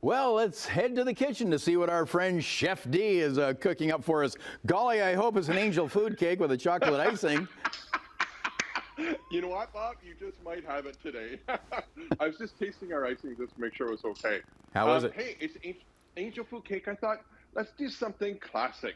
Well, let's head to the kitchen to see what our friend Chef D is cooking up for us. Golly, I hope it's an angel food cake with a chocolate icing. You know what, Bob? You just might have it today. I was just tasting our icing just to make sure it was okay. How is it? Hey, it's angel food cake. I thought, let's do something classic,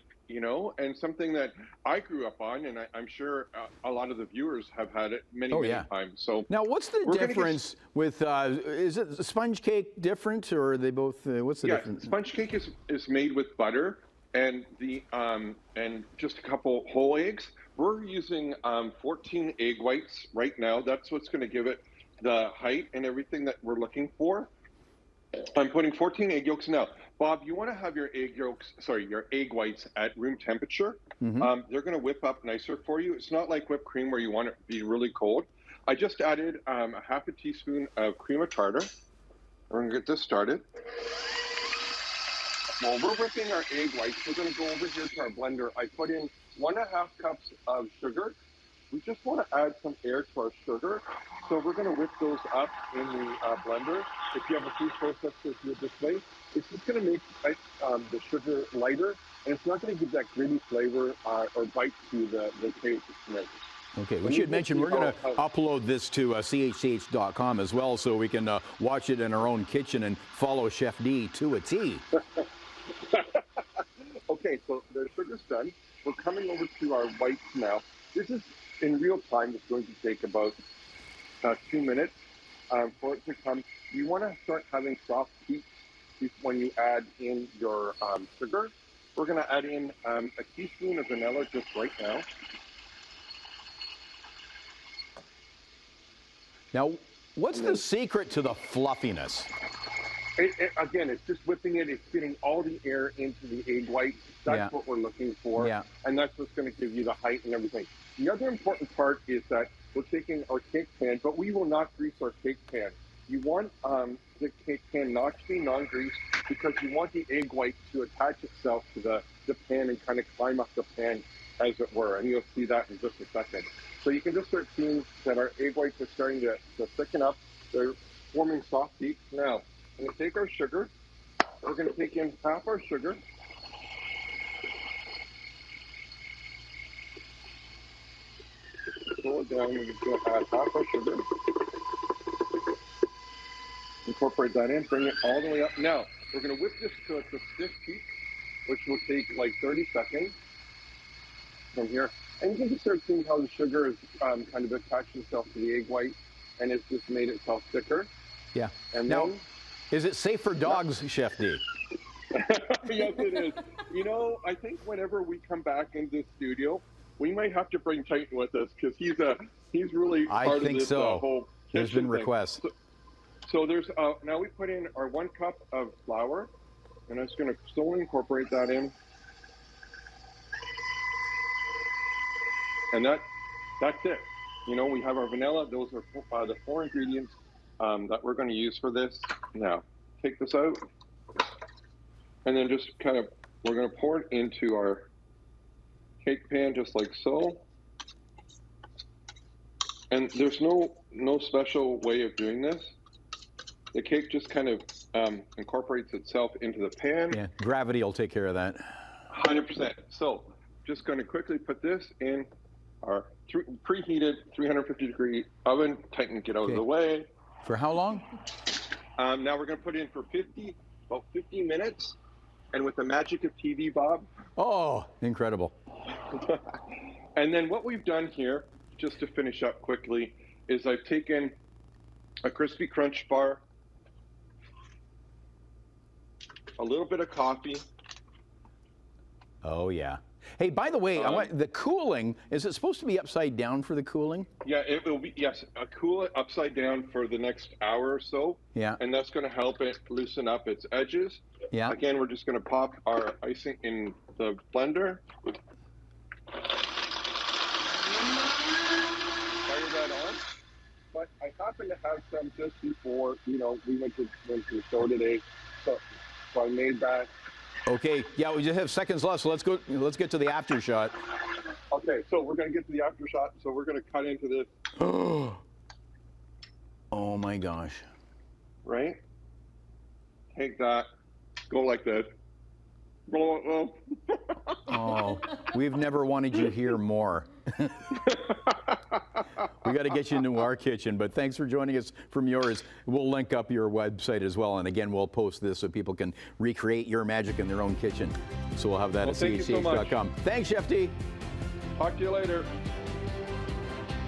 and something that I grew up on, and I'm sure a lot of the viewers have had it many times. So now, what's the difference with? Is it the sponge cake different, or are they both? What's the difference? Sponge cake is made with butter and and just a couple whole eggs. We're using 14 egg whites right now. That's what's going to give it the height and everything that we're looking for. I'm putting 14 egg yolks now. Bob, you want to have your your egg whites at room temperature. Mm-hmm. They're going to whip up nicer for you. It's not like whipped cream where you want it to be really cold. I just added a half a teaspoon of cream of tartar. We're going to get this started. While we're whipping our egg whites, we're going to go over here to our blender. I put in 1.5 cups of sugar. We just want to add some air to our sugar. So we're going to whip those up in the blender. If you have a food processor this way, it's just going to make the sugar lighter, and it's not going to give that gritty flavor or bite to the cake mix. Okay, we should mention we're going to upload this to chch.com as well, so we can watch it in our own kitchen and follow Chef D to a T. Okay, so the sugar's done. We're coming over to our whites now. This is in real time. It's going to take about 2 minutes for it to come. You want to start having soft peaks when you add in your sugar. We're going to add in a teaspoon of vanilla just right now. Now, what's the secret to the fluffiness? Again, it's just whipping it. It's getting all the air into the egg whites. That's what we're looking for. Yeah. And that's what's going to give you the height and everything. The other important part is that we're taking our cake pan, but we will not grease our cake pan. You want the cake pan not to be non-greased because you want the egg white to attach itself to the pan and kind of climb up the pan, as it were. And you'll see that in just a second. So you can just start seeing that our egg whites are starting to thicken up. They're forming soft peaks. Now, we're going to take our sugar. We're going to take in half our sugar. Slow it down. We're just going to add half our sugar. Incorporate that in. Bring it all the way up. Now, we're going to whip this to a stiff peak, which will take like 30 seconds from here. And you can just start seeing how the sugar has kind of attached itself to the egg white, and it's just made itself thicker. Yeah. And now, is it safe for dogs, Chef D? Yes, it is. I think whenever we come back into the studio, we might have to bring Titan with us because he's really part of this whole kitchen There's been thing. requests. So there's now we put in our 1 cup of flour, and I'm just going to slowly incorporate that in. And that's it. We have our vanilla. Those are the 4 ingredients that we're going to use for this. Now, take this out. And then just we're going to pour it into our cake pan just like so. And there's no special way of doing this. The cake just kind of incorporates itself into the pan. Yeah, gravity will take care of that. 100%. So just going to quickly put this in our preheated 350-degree oven. Titan, get out of the way. For how long? Now we're going to put it in for about 50 minutes. And with the magic of TV, Bob. Oh, incredible. And then what we've done here, just to finish up quickly, is I've taken a crispy crunch bar, a little bit of coffee. Oh, yeah. Hey, by the way, the cooling, is it supposed to be upside down for the cooling? Yeah, it will be, yes, cool it upside down for the next hour or so. Yeah. And that's going to help it loosen up its edges. Yeah. Again, we're just going to pop our icing in the blender. Fire that on. But I happen to have some just before, we went to the show today. So I made that. Okay, yeah, we just have seconds left, so let's get to the after shot. Okay, so we're going to get to the after shot, so we're going to cut into this. Oh my gosh. Right? take that, go like this, roll it low. Oh, we've never wanted you here more. We got to get you into our kitchen, but thanks for joining us from yours. We'll link up your website as well, and again, we'll post this so people can recreate your magic in their own kitchen. So we'll have that at thank you so much. chch.com. Thanks, Chef D. Talk to you later.